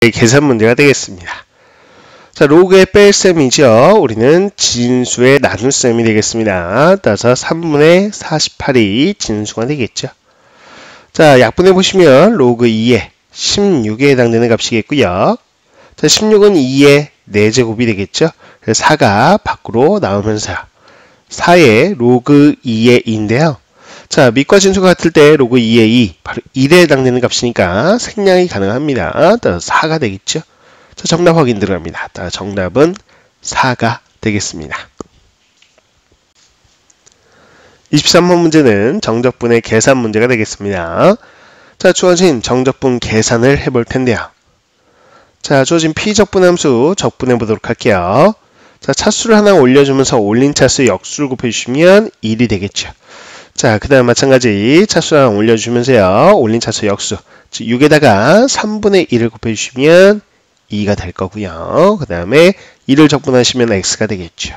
계산 문제가 되겠습니다. 자, 로그의 뺄셈이죠. 우리는 진수의 나눗셈이 되겠습니다. 따라서 3분의 48이 진수가 되겠죠. 자, 약분해 보시면 로그 2의 16에 해당되는 값이겠고요. 자, 16은 2의 4제곱이 되겠죠. 그래서 4가 밖으로 나오면서요. 4의 로그 2의 2인데요. 자, 밑과 진수가 같을 때 로그 2의 2, 바로 1에 해당되는 값이니까 생략이 가능합니다. 따라서 4가 되겠죠. 자, 정답 확인 들어갑니다. 따라서 정답은 4가 되겠습니다. 23번 문제는 정적분의 계산 문제가 되겠습니다. 자, 주어진 정적분 계산을 해볼 텐데요. 자, 주어진 P적분함수 적분해 보도록 할게요. 자, 차수를 하나 올려주면서 올린 차수의 역수를 곱해주시면 1이 되겠죠. 자, 그 다음 마찬가지 차수를 하나 올려주면서요. 올린 차수의 역수, 즉 6에다가 3분의 1을 곱해주시면 2가 될 거고요. 그 다음에 2를 적분하시면 x가 되겠죠.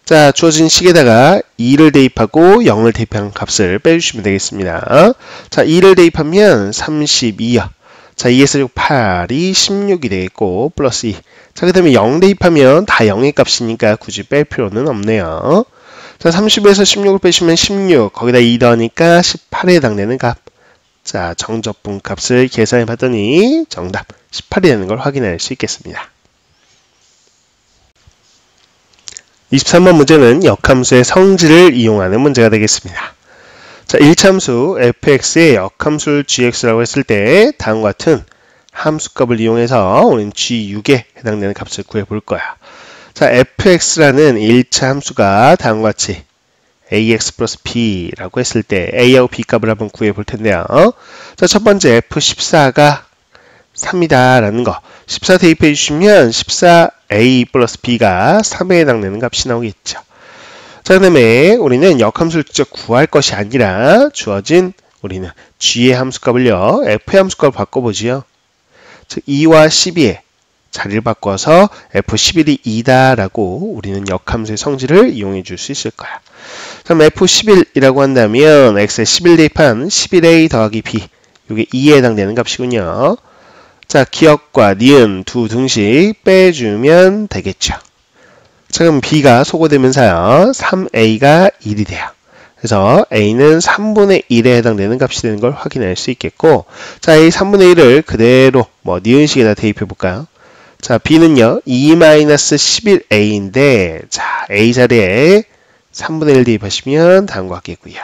자, 주어진 식에다가 2를 대입하고 0을 대입하는 값을 빼주시면 되겠습니다. 자, 2를 대입하면 32요. 자, 2에서 6, 8이 16이 되겠고, 플러스 2. 자, 그 다음에 0 대입하면 다 0의 값이니까 굳이 뺄 필요는 없네요. 자, 30에서 16을 빼시면 16, 거기다 2 더하니까 18에 해당되는 값. 자, 정적분 값을 계산해 봤더니 정답 18이 되는 걸 확인할 수 있겠습니다. 23번 문제는 역함수의 성질을 이용하는 문제가 되겠습니다. 자, 1차함수 fx의 역함수를 gx라고 했을 때 다음과 같은 함수값을 이용해서 우리는 g6에 해당되는 값을 구해볼 거야. 자, fx라는 1차 함수가 다음과 같이 ax 플러스 b라고 했을 때 a하고 b 값을 한번 구해볼 텐데요. 자, 첫 번째 f14가 3이다 라는 거. 14 대입해 주시면 14a 플러스 b가 3에 해당되는 값이 나오겠죠. 자, 그 다음에 우리는 역함수를 직접 구할 것이 아니라 주어진 우리는 g의 함수값을요, f의 함수값을 바꿔보지요. 즉 2와 12의 자리를 바꿔서 f11이 2다 라고 우리는 역함수의 성질을 이용해 줄 수 있을 거야. 그럼 f11이라고 한다면 x에 11 대입한 11a 더하기 b, 이게 2에 해당되는 값이군요. 자, 기역과 니은 두 등씩 빼주면 되겠죠. 자, 그럼 b가 소거되면서요, 3a가 1이 돼요. 그래서 a는 3분의 1에 해당되는 값이 되는 걸 확인할 수 있겠고, 자, a 3분의 1을 그대로 니은식에다 대입해 볼까요? 자, b는요 2-11a인데, 자, a 자리에 3분의 1 대입하시면 다음과 같겠고요.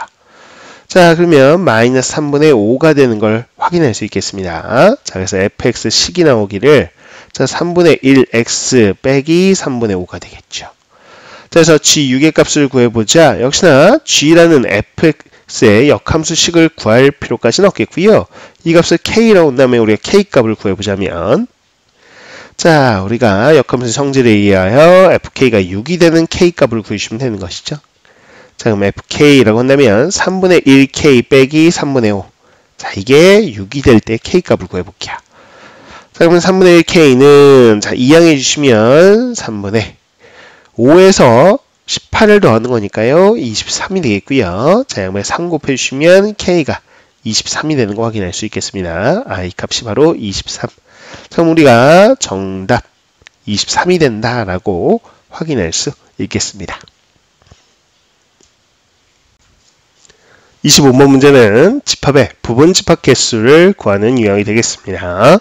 자, 그러면 마이너스 3분의 5가 되는 걸 확인할 수 있겠습니다. 자, 그래서 fx식이 나오기를, 자, 3분의 1x 빼기 3분의 5가 되겠죠. 자, 그래서 g6의 값을 구해보자. 역시나 g라는 fx의 역함수식을 구할 필요까지는 없겠고요. 이 값을 k라고 한 다음에 우리가 k값을 구해보자면, 자, 우리가 역함수 성질에 의하여 fk가 6이 되는 k값을 구해주시면 되는 것이죠. 자, 그럼 fk라고 한다면 3분의 1k 빼기 3분의 5. 자, 이게 6이 될 때 k값을 구해볼게요. 자, 그러면 3분의 1k는, 자, 이항해 주시면 3분의 5에서 18을 더하는 거니까요, 23이 되겠고요. 자, 양변에 3 곱해주시면 k가 23이 되는 거 확인할 수 있겠습니다. 이 값이 바로 23. 그럼 우리가 정답 23이 된다라고 확인할 수 있겠습니다. 25번 문제는 집합의 부분 집합 개수를 구하는 유형이 되겠습니다.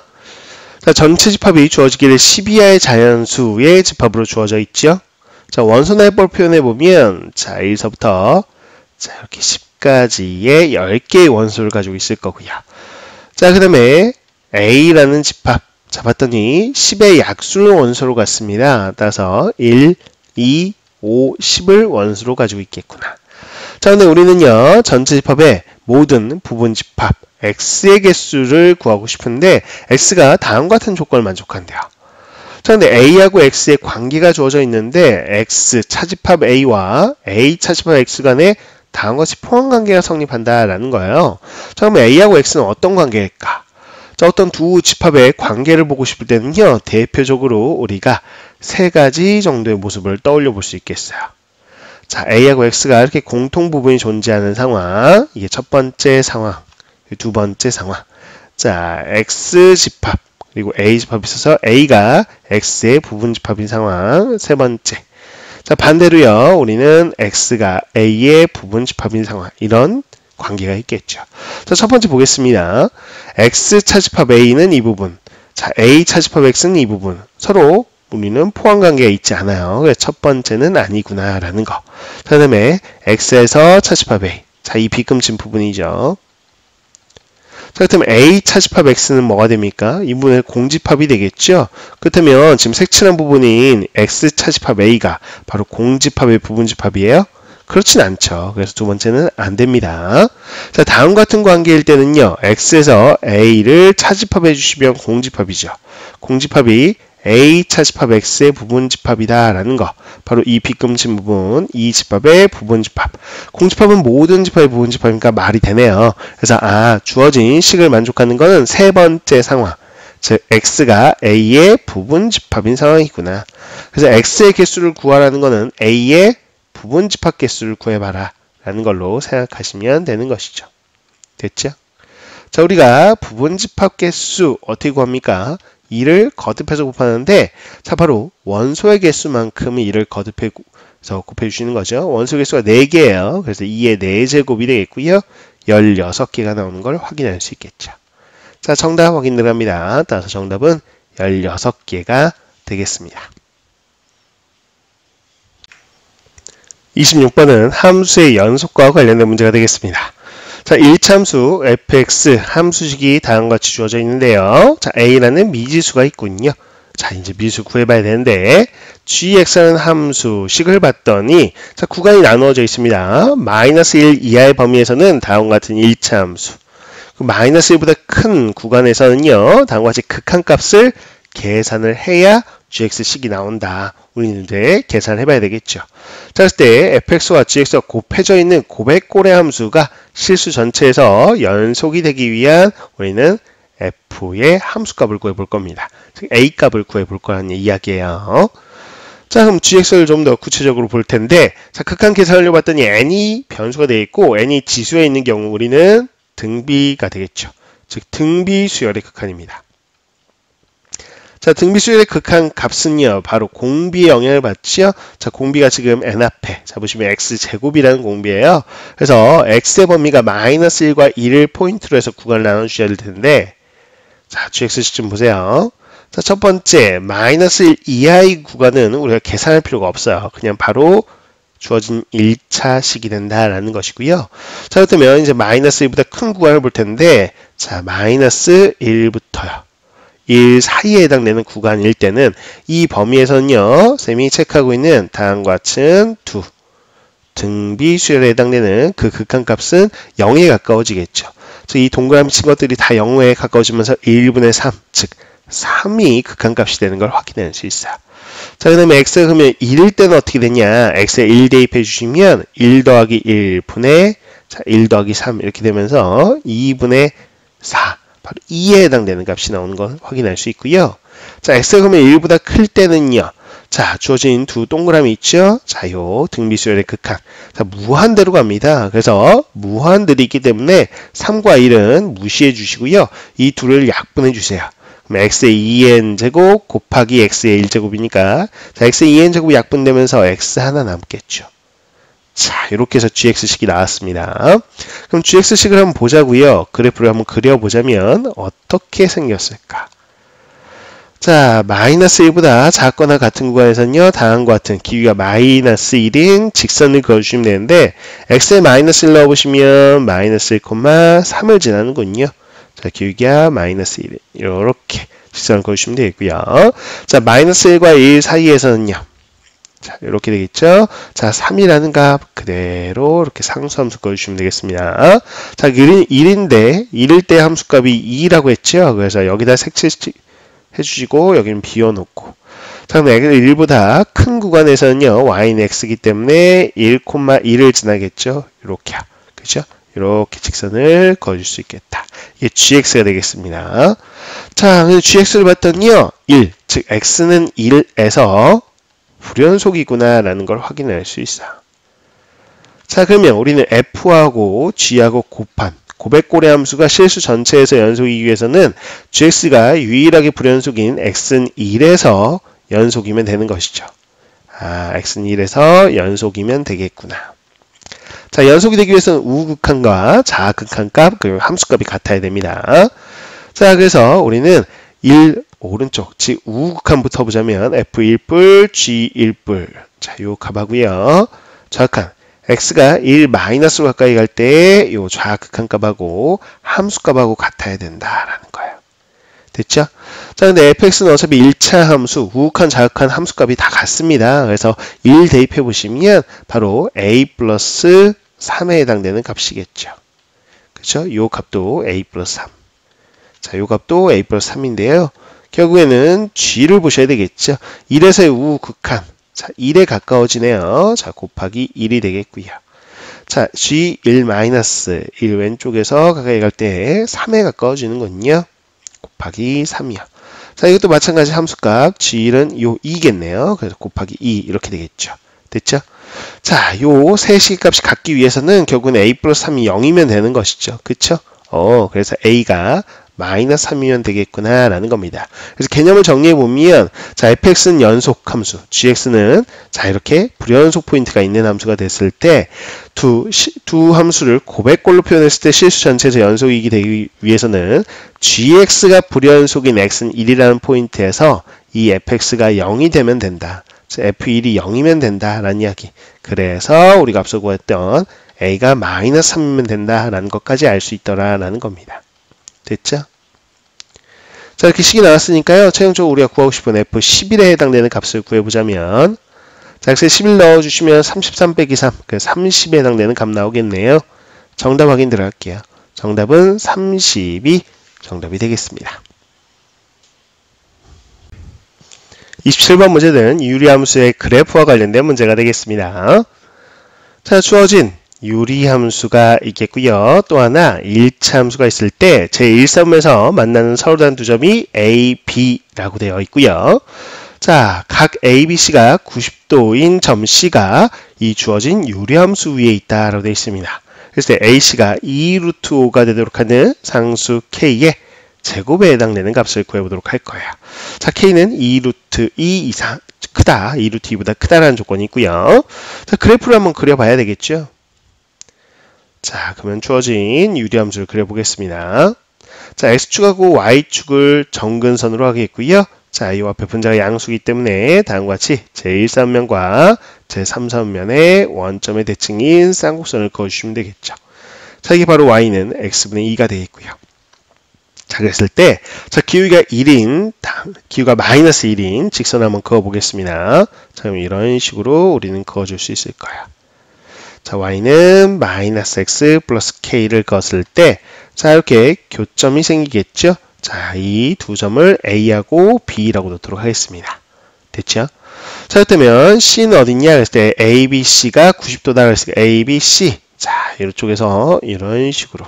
자, 전체 집합이 주어지기를 10 이하의 자연수의 집합으로 주어져 있죠. 자, 원소날볼 표현해 보면, 자, 1서부터 자, 이렇게 10까지의 10개의 원소를 가지고 있을 거고요. 자, 그 다음에 A라는 집합 잡았더니 10의 약수를 원소로 갖습니다. 따라서 1, 2, 5, 10을 원소로 가지고 있겠구나. 자, 근데 우리는요, 전체 집합의 모든 부분 집합 x의 개수를 구하고 싶은데 x가 다음과 같은 조건을 만족한대요. 자, 근데 a하고 x의 관계가 주어져 있는데 x 차집합 a와 a 차집합 x 간에 다음과 같이 포함관계가 성립한다라는 거예요. 자, 그럼 a하고 x는 어떤 관계일까? 자, 어떤 두 집합의 관계를 보고 싶을 때는요, 대표적으로 우리가 세 가지 정도의 모습을 떠올려 볼 수 있겠어요. 자, a하고 x가 이렇게 공통 부분이 존재하는 상황, 이게 첫 번째 상황, 두 번째 상황. 자, x 집합, 그리고 A 집합이 있어서 A가 X의 부분집합인 상황. 세 번째. 자, 반대로요. 우리는 X가 A의 부분집합인 상황. 이런 관계가 있겠죠. 자, 첫 번째 보겠습니다. X 차집합 A는 이 부분. 자, A 차집합 X는 이 부분. 서로 우리는 포함관계가 있지 않아요. 그래서 첫 번째는 아니구나 라는 거. 그 다음에 X에서 차집합 A. 자, 이 비금진 부분이죠. 자, 그렇다면 A 차집합 X는 뭐가 됩니까? 이 부분의 공집합이 되겠죠? 그렇다면 지금 색칠한 부분인 X 차집합 A가 바로 공집합의 부분집합이에요? 그렇진 않죠. 그래서 두 번째는 안 됩니다. 자, 다음 같은 관계일 때는요. X에서 A를 차집합해 주시면 공집합이죠. 공집합이 A 차집합 X의 부분집합이다 라는 거. 바로 이 비금진 부분, 이 집합의 부분집합. 공집합은 모든 집합의 부분집합이니까 말이 되네요. 그래서 주어진 식을 만족하는 것은 세 번째 상황. 즉 X가 A의 부분집합인 상황이구나. 그래서 X의 개수를 구하라는 것은 A의 부분집합 개수를 구해봐라 라는 걸로 생각하시면 되는 것이죠. 됐죠? 자, 우리가 부분집합 개수 어떻게 구합니까? 2를 거듭해서 곱하는데, 자, 바로 원소의 개수만큼 2를 거듭해서 곱해주시는 거죠. 원소 개수가 4개예요. 그래서 2의 4제곱이 되겠고요. 16개가 나오는 걸 확인할 수 있겠죠. 자, 정답 확인 들어갑니다. 따라서 정답은 16개가 되겠습니다. 26번은 함수의 연속과 관련된 문제가 되겠습니다. 자, 1참수 fx 함수식이 다음과 같이 주어져 있는데요. 자, a라는 미지수가 있군요. 자, 이제 미지수 구해봐야 되는데 gx라는 함수식을 봤더니 자, 구간이 나누어져 있습니다. 마이너스 1 이하의 범위에서는 다음과 같은 1참수, 마이너스 1보다 큰 구간에서는요. 다음과 같이 극한값을 계산을 해야 gx식이 나온다. 우리는 이제 계산을 해봐야 되겠죠. 자, 그럴 때 fx와 gx가 곱해져 있는 고백고래 함수가 실수 전체에서 연속이 되기 위한 우리는 f의 함수값을 구해볼 겁니다. 즉 a값을 구해볼 거라는 이야기예요. 자, 그럼 gx를 좀 더 구체적으로 볼 텐데, 자, 극한 계산을 해봤더니 n이 변수가 되어 있고 n이 지수에 있는 경우 우리는 등비가 되겠죠. 즉 등비 수열의 극한입니다. 자, 등비 수열의 극한 값은요, 바로 공비의 영향을 받죠. 자, 공비가 지금 n 앞에, 자, 보시면 x제곱이라는 공비예요. 그래서 x의 범위가 마이너스 1과 1을 포인트로 해서 구간을 나눠주셔야 될 텐데, 자, gx식 좀 보세요. 자, 첫 번째, 마이너스 1 이하의 구간은 우리가 계산할 필요가 없어요. 그냥 바로 주어진 1차식이 된다라는 것이고요. 자, 그렇다면 이제 마이너스 1보다 큰 구간을 볼 텐데, 자, 마이너스 1부터요. 1 사이에 해당되는 구간일 때는 이 범위에서는요, 쌤이 체크하고 있는 다음과 같은 두 등비 수열에 해당되는 그 극한값은 0에 가까워지겠죠. 즉, 이 동그라미 친 것들이 다 0에 가까워지면서 1분의 3, 즉 3이 극한값이 되는 걸 확인할 수 있어요. 자, 그 다음에 x가 그러면 1일 때는 어떻게 되냐? x에 1 대입해 주시면 1 더하기 1분의, 자, 1 더하기 3 이렇게 되면서 2분의 4, 바로 2에 해당되는 값이 나오는 걸 확인할 수 있고요. 자, x가 그러면 1보다 클 때는요. 자, 주어진 두 동그라미 있죠? 자, 요 등비수열의 극한. 자, 무한대로 갑니다. 그래서 무한들이 있기 때문에 3과 1은 무시해 주시고요. 이 둘을 약분해 주세요. 그럼 x의 2n제곱 곱하기 x의 1제곱이니까 자, x의 2n제곱이 약분되면서 x 하나 남겠죠. 자, 이렇게 해서 gx식이 나왔습니다. 그럼 gx식을 한번 보자고요. 그래프를 한번 그려보자면 어떻게 생겼을까? 자, 마이너스 1보다 작거나 같은 구간에서는요, 다음과 같은 기울기가 마이너스 1인 직선을 그려주시면 되는데, x에 마이너스 1 넣어보시면 마이너스 1,3을 지나는군요. 자, 기울기가 마이너스 1. 이렇게 직선을 그려주시면 되겠고요. 자, 마이너스 1과 1 사이에서는요, 자, 이렇게 되겠죠. 자, 3이라는 값 그대로 이렇게 상수함수 그려주시면 되겠습니다. 자, 1인데 1일 때 함수값이 2라고 했죠. 그래서 여기다 색칠 해주시고 여기는 비워놓고, 자, 그럼 1보다 큰 구간에서는요, y는 x이기 때문에 1,1을 지나겠죠. 이렇게, 그죠? 이렇게 직선을 그어줄 수 있겠다. 이게 gx가 되겠습니다. 자, gx를 봤더니요, 1, 즉 x는 1에서 불연속이구나 라는 걸 확인할 수 있어요. 자, 그러면 우리는 f하고 g하고 곱한 고백고래 함수가 실수 전체에서 연속이기 위해서는 gx가 유일하게 불연속인 x는 1에서 연속이면 되는 것이죠. x는 1에서 연속이면 되겠구나. 자, 연속이 되기 위해서는 우극한과 좌극한 값, 그리고 함수값이 같아야 됩니다. 자, 그래서 우리는 1 오른쪽, 즉 우극한부터 보자면 f1뿔, g1뿔. 자, 요 값하고요. 좌극한 x가 1 마이너스로 가까이 갈 때 요 좌극한 값하고 함수값하고 같아야 된다라는 거예요. 됐죠? 자, 근데 fx는 어차피 1차 함수, 우극한, 좌극한 함수값이 다 같습니다. 그래서 1 대입해 보시면 바로 a 플러스 3에 해당되는 값이겠죠. 그렇죠? 요 값도 a 플러스 3. 자, 요 값도 a 플러스 3인데요. 결국에는 g를 보셔야 되겠죠. 1에서의 우극한. 자, 1에 가까워지네요. 자, 곱하기 1이 되겠고요. 자, g1 마이너스 1 왼쪽에서 가까이 갈 때 3에 가까워지는군요. 곱하기 3이요. 자, 이것도 마찬가지 함수값 g1은 요 2겠네요. 그래서 곱하기 2 이렇게 되겠죠. 됐죠? 자, 요 세 시값이 같기 위해서는 결국은 a 플러스 3이 0이면 되는 것이죠. 그쵸? 그래서 a가 마이너스 3이면 되겠구나 라는 겁니다. 그래서 개념을 정리해 보면, 자, fx는 연속 함수, gx는 자, 이렇게 불연속 포인트가 있는 함수가 됐을 때 두 함수를 고백꼴로 표현했을 때 실수 전체에서 연속이기 되기 위해서는 gx가 불연속인 x는 1이라는 포인트에서 이 fx가 0이 되면 된다. f1이 0이면 된다라는 이야기. 그래서 우리가 앞서 구했던 a가 마이너스 3이면 된다라는 것까지 알 수 있더라라는 겁니다. 됐죠? 자, 이렇게 식이 나왔으니까요. 최종적으로 우리가 구하고 싶은 f11에 해당되는 값을 구해보자면, 자, 엑셀 11 넣어주시면 33 빼기 3, 그래서 30에 해당되는 값 나오겠네요. 정답 확인 들어갈게요. 정답은 30이 정답이 되겠습니다. 27번 문제는 유리함수의 그래프와 관련된 문제가 되겠습니다. 자, 주어진 유리함수가 있겠고요. 또 하나 1차 함수가 있을 때 제1사분면에서 만나는 서로 다른 두 점이 A, B라고 되어 있고요. 자, 각 A, B, C가 90도인 점 C가 이 주어진 유리함수 위에 있다라고 되어 있습니다. 그래서 A, C가 2 루트 5가 되도록 하는 상수 K의 제곱에 해당되는 값을 구해보도록 할 거예요. 자, K는 2 루트 2 이상 크다, 2 루트 2보다 크다라는 조건이 있고요. 자, 그래프를 한번 그려봐야 되겠죠. 자, 그러면 주어진 유리함수를 그려보겠습니다. 자, X축하고 Y축을 정근선으로 하겠고요. 자, 이 앞에 분자가 양수이기 때문에 다음과 같이 제1사분면과 제3사분면의 원점의 대칭인 쌍곡선을 그어주시면 되겠죠. 자, 이게 바로 Y는 X분의 2가 되겠고요. 자, 그랬을 때, 자, 기울기가 1인, 기울기가 마이너스 1인 직선을 한번 그어보겠습니다. 자, 그럼 이런 식으로 우리는 그어줄 수 있을 거예요. 자, y는 마이너스 x 플러스 k를 그었을 때, 자, 이렇게 교점이 생기겠죠? 자, 이 두 점을 a하고 b라고 놓도록 하겠습니다. 됐죠? 자, 그렇다면 c는 어딨냐? 그랬을 때 a, b, c가 90도다. 그랬을 때 a, b, c. 자, 이쪽에서 이런 식으로.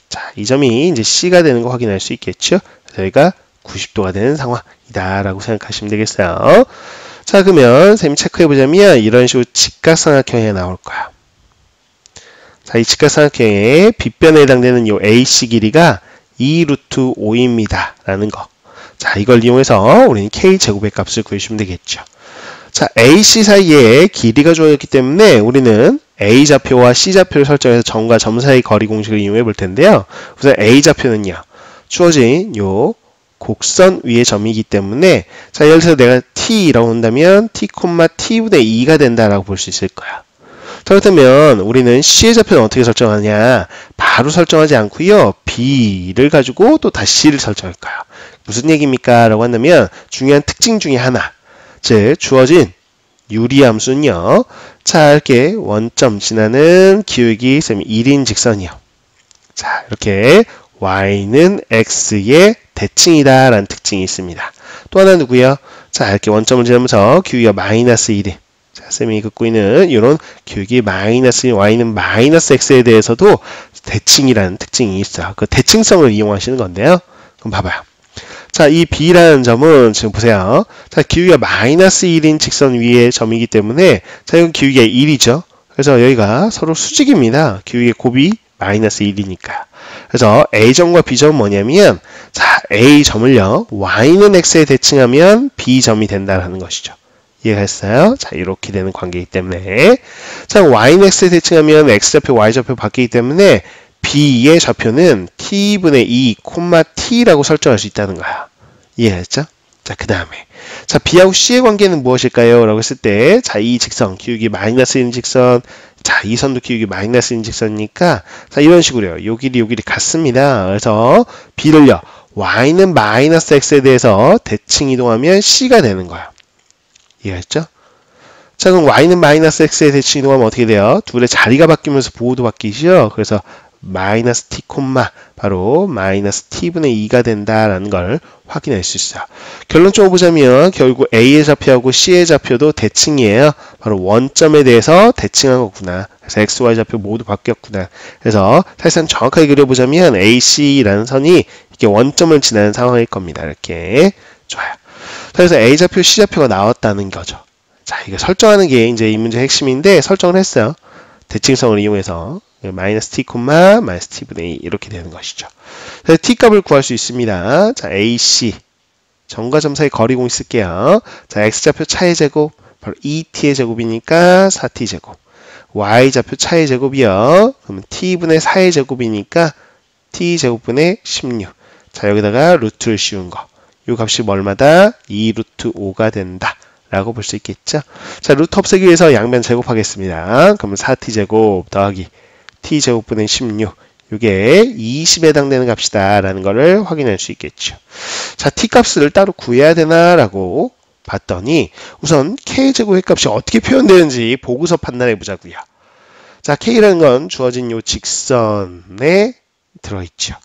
자, 이 점이 이제 c가 되는 거 확인할 수 있겠죠? 저희가 90도가 되는 상황이다라고 생각하시면 되겠어요. 자, 그러면 선생님이 체크해보자면 이런 식으로 직각삼각형이 나올 거야. 자, 이 직각삼각형의 빗변에 해당되는 이 AC 길이가 2 루트 5입니다. 라는 거. 자, 이걸 이용해서 우리는 K제곱의 값을 구해주시면 되겠죠. 자, AC 사이에 길이가 주어졌기 때문에 우리는 A좌표와 C좌표를 설정해서 점과 점 사이 거리 공식을 이용해 볼 텐데요. 우선 A좌표는요. 주어진 요 곡선 위의 점이기 때문에, 자, 예를 들어서 내가 t라고 한다면 t, t분의 2가 된다라고 볼 수 있을 거야. 자, 그렇다면 우리는 c의 좌표는 어떻게 설정하냐? 바로 설정하지 않고요. b를 가지고 또 다시 c를 설정할 거야. 무슨 얘기입니까? 라고 한다면 중요한 특징 중에 하나. 즉, 주어진 유리함수는요. 자, 이렇게 원점 지나는 기울기 1인 직선이요. 자, 이렇게 y는 x의 대칭이다 라는 특징이 있습니다. 또 하나 누구요? 자, 이렇게 원점을 지나면서 기울기가 마이너스 1인. 자, 쌤이 긋고 있는 이런 기울기 마이너스 1, y는 마이너스 x에 대해서도 대칭이라는 특징이 있어요. 그 대칭성을 이용하시는 건데요. 그럼 봐봐요. 자, 이 b라는 점은 지금 보세요. 자, 기울기가 마이너스 1인 직선 위의 점이기 때문에, 자, 이건 기울기가 1이죠. 그래서 여기가 서로 수직입니다. 기울기의 곱이 마이너스 1이니까요. 그래서 A점과 B점은 뭐냐면, 자, A점을요, Y는 X에 대칭하면 B점이 된다는 것이죠. 이해했어요? 자, 이렇게 되는 관계이기 때문에. 자, Y는 X에 대칭하면 X좌표, Y좌표 바뀌기 때문에 B의 좌표는 T분의 2, T라고 설정할 수 있다는 거야. 이해했죠? 자, 그 다음에. 자, B하고 C의 관계는 무엇일까요? 라고 했을 때, 자, 이 직선, 기울기 마이너스 1인 직선, 자, 이 선도 기울기 마이너스 1인 직선이니까, 자, 이런 식으로요. 요 길이 같습니다. 그래서 B를요, Y는 마이너스 X에 대해서 대칭 이동하면 C가 되는 거야. 이해했죠? 자, 그럼 Y는 마이너스 X에 대칭 이동하면 어떻게 돼요? 둘의 자리가 바뀌면서 보호도 바뀌죠? 그래서 마이너스 t, 바로 마이너스 t분의 2가 된다라는 걸 확인할 수 있어요. 결론적으로 보자면 결국 A의 좌표하고 C의 좌표도 대칭이에요. 바로 원점에 대해서 대칭한 거구나. 그래서 X, Y 좌표 모두 바뀌었구나. 그래서 사실상 정확하게 그려보자면 AC라는 선이 이렇게 원점을 지나는 상황일 겁니다. 이렇게. 좋아요. 그래서 A 좌표, C 좌표가 나왔다는 거죠. 자, 이거 설정하는 게 이제 이 문제의 핵심인데 설정을 했어요. 대칭성을 이용해서 마이너스 t, 마이너스 t분의 2 이렇게 되는 것이죠. 그래서 t 값을 구할 수 있습니다. 자, AC 점과 점 사이 거리공 쓸게요. 자, x좌표 차의 제곱 바로 2t의 제곱이니까 4t 제곱. y좌표 차의 제곱이요. 그러면 t분의 4의 제곱이니까 t 제곱분의 16. 자, 여기다가 루트를 씌운 거. 이 값이 얼마다? 2 루트 5가 된다. 라고 볼 수 있겠죠. 자, 루트 없애기 위해서 양변 제곱하겠습니다. 그러면 4t 제곱 더하기 t 제곱분의 16. 이게 20에 해당되는 값이다 라는 거를 확인할 수 있겠죠. 자, t 값을 따로 구해야 되나 라고 봤더니 우선 k제곱의 값이 어떻게 표현되는지 보고서 판단해 보자고요. 자, k라는 건 주어진 요 직선에 들어있죠.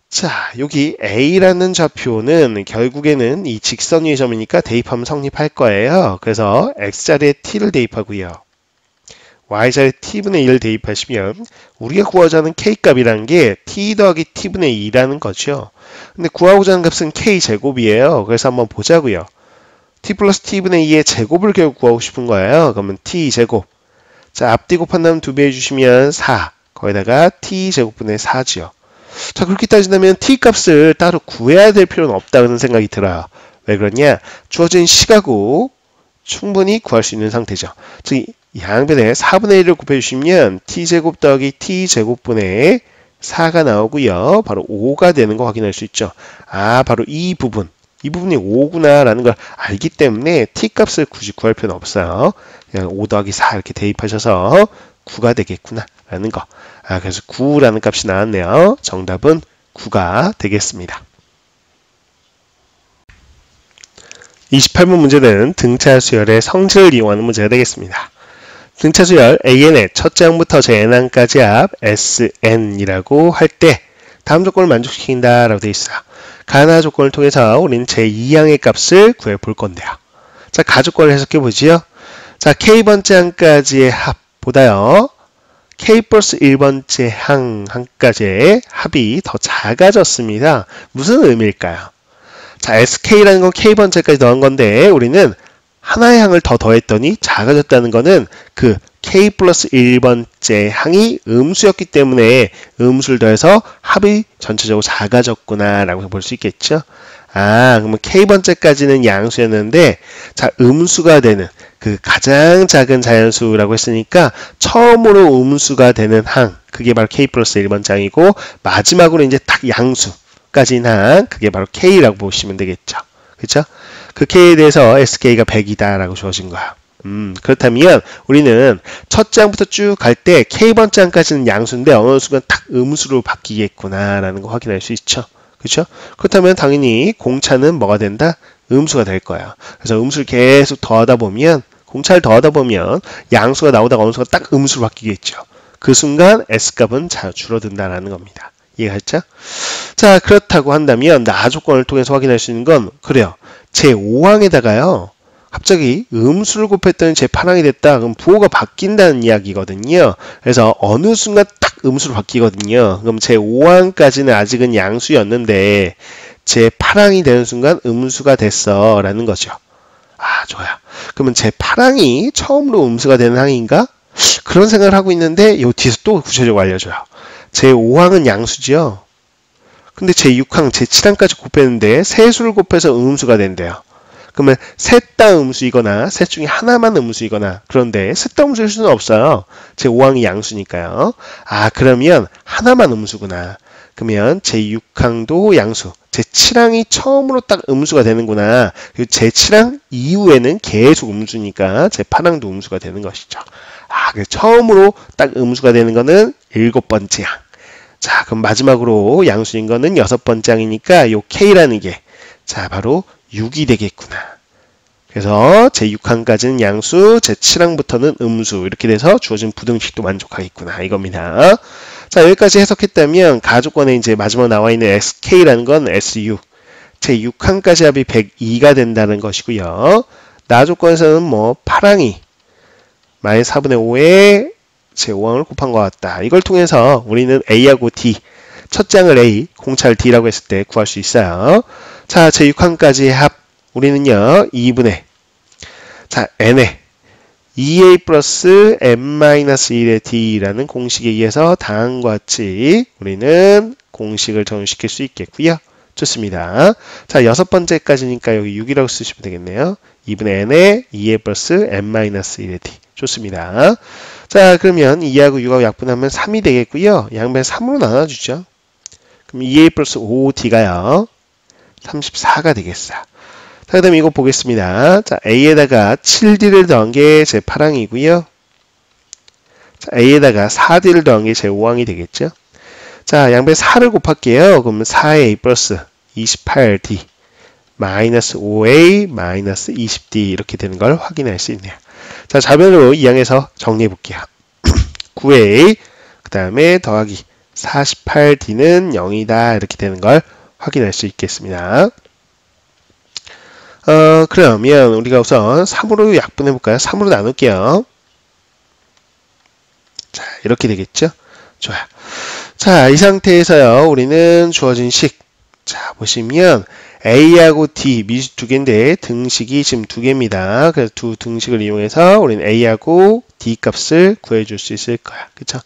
자, 여기 A라는 좌표는 결국에는 이 직선 위의 점이니까 대입하면 성립할 거예요. 그래서 X자리에 T를 대입하고요. Y자리에 T분의 2를 대입하시면 우리가 구하고자 하는 K값이라는 게 T 더하기 T분의 2라는 거죠. 근데 구하고자 하는 값은 K제곱이에요. 그래서 한번 보자고요. T 플러스 T분의 2의 제곱을 결국 구하고 싶은 거예요. 그러면 T제곱. 자, 앞뒤 곱한다면 2배 해주시면 4. 거기다가 T제곱분의 4지요. 자, 그렇게 따진다면 t값을 따로 구해야 될 필요는 없다는 생각이 들어요. 왜 그러냐? 주어진 시가고 충분히 구할 수 있는 상태죠. 즉, 양변에 4분의 1을 곱해주시면 t제곱 더하기 t제곱분의 4가 나오고요. 바로 5가 되는 거 확인할 수 있죠. 아, 바로 이 부분이 5구나 라는 걸 알기 때문에 t값을 굳이 구할 필요는 없어요. 그냥 5 더하기 4 이렇게 대입하셔서 9가 되겠구나 라는 거. 아, 그래서 9라는 값이 나왔네요. 정답은 9가 되겠습니다. 28번 문제는 등차 수열의 성질을 이용하는 문제가 되겠습니다. 등차 수열 AN의 첫째 항부터 JN항까지 합 SN이라고 할 때 다음 조건을 만족시킨다 라고 되어 있어요. 가나 조건을 통해서 우리는 제2항의 값을 구해 볼 건데요. 자, 가조건을 해석해 보지요. 자, K번째 항까지의 합보다요. K 플러스 1번째 항까지의 합이 더 작아졌습니다. 무슨 의미일까요? 자, SK라는 건 K번째까지 더한 건데 우리는 하나의 항을 더 더했더니 작아졌다는 거는 그 K 플러스 1번째 항이 음수였기 때문에 음수를 더해서 합이 전체적으로 작아졌구나 라고 볼 수 있겠죠. 아, 그러면 K번째까지는 양수였는데 자, 음수가 되는 그 가장 작은 자연수라고 했으니까 처음으로 음수가 되는 항, 그게 바로 K 플러스 1번째 항이고 마지막으로 이제 딱 양수까지인 항, 그게 바로 K라고 보시면 되겠죠. 그렇죠? 그 K에 대해서 SK가 100이다 라고 주어진 거야. 그렇다면 우리는 첫째 항부터 쭉 갈 때 K번째 항까지는 양수인데 어느 순간 딱 음수로 바뀌겠구나 라는 거 확인할 수 있죠. 그렇죠? 그렇다면 당연히 공차는 뭐가 된다? 음수가 될 거야. 그래서 음수를 계속 더하다 보면 공차를 더하다 보면 양수가 나오다가 어느 순간 딱 음수로 바뀌겠죠. 그 순간 S값은 줄어든다라는 겁니다. 이해했죠? 자, 그렇다고 한다면 나 조건을 통해서 확인할 수 있는 건 그래요. 제5항에다가요. 갑자기 음수를 곱했더니 제8항이 됐다. 그럼 부호가 바뀐다는 이야기거든요. 그래서 어느 순간 딱 음수로 바뀌거든요. 그럼 제5항까지는 아직은 양수였는데 제8항이 되는 순간 음수가 됐어 라는 거죠. 아, 좋아요. 그러면 제8항이 처음으로 음수가 되는 항인가? 그런 생각을 하고 있는데 요 뒤에서 또 구체적으로 알려줘요. 제5항은 양수지요. 근데 제6항, 제7항까지 곱했는데 세 수를 곱해서 음수가 된대요. 그러면 셋 다 음수이거나 셋 중에 하나만 음수이거나, 그런데 셋 다 음수일 수는 없어요. 제5항이 양수니까요. 아, 그러면 하나만 음수구나. 그러면 제6항도 양수, 제7항이 처음으로 딱 음수가 되는구나. 그리고 제7항 이후에는 계속 음수니까 제8항도 음수가 되는 것이죠. 아, 그래서 처음으로 딱 음수가 되는 거는 7번째 항. 자, 그럼 마지막으로 양수인 거는 6번째 항이니까 요 K라는 게, 자, 바로 6이 되겠구나. 그래서 제6항까지는 양수, 제7항부터는 음수, 이렇게 돼서 주어진 부등식도 만족하겠구나, 이겁니다. 자, 여기까지 해석했다면 가조건에 이제 마지막 나와 있는 SK라는 건 SU, 제6항까지 합이 102가 된다는 것이고요. 나조건에서는 뭐 8항이 마이너스 4분의 5에 제5항을 곱한 것 같다. 이걸 통해서 우리는 A하고 D, 첫째 항을 A, 공차를 D라고 했을 때 구할 수 있어요. 자, 제6항까지의 합, 우리는요 2분의, 자, n에 2a 플러스 n-1의 d라는 공식에 의해서 다음과 같이 우리는 공식을 적용시킬 수 있겠고요. 좋습니다. 자, 6번째까지니까 여기 6이라고 쓰시면 되겠네요. 2분의 n에 2a 플러스 n-1의 d. 좋습니다. 자, 그러면 2하고 6하고 약분하면 3이 되겠고요. 양변 3으로 나눠주죠. 그럼 2a 플러스 5d가요 34가 되겠어요. 자, 그 다음에 이거 보겠습니다. 자, A에다가 7D를 더한 게 제 8항이고요. 자, A에다가 4D를 더한 게 제 5항이 되겠죠. 자, 양변 4를 곱할게요. 그러면 4A 플러스 28D 마이너스 5A 마이너스 20D 이렇게 되는 걸 확인할 수 있네요. 자, 좌변으로 이항에서 정리해 볼게요. 9A 그 다음에 더하기 48D는 0이다 이렇게 되는 걸 확인할 수 있겠습니다. 그러면 우리가 우선 3으로 약분해 볼까요? 3으로 나눌게요. 자, 이렇게 되겠죠? 좋아요. 자, 이 상태에서요, 우리는 주어진 식. 자, 보시면 A하고 D, 미식 두 개인데 등식이 지금 두 개입니다. 그래서 두 등식을 이용해서 우리는 A하고 D 값을 구해줄 수 있을 거야. 그쵸?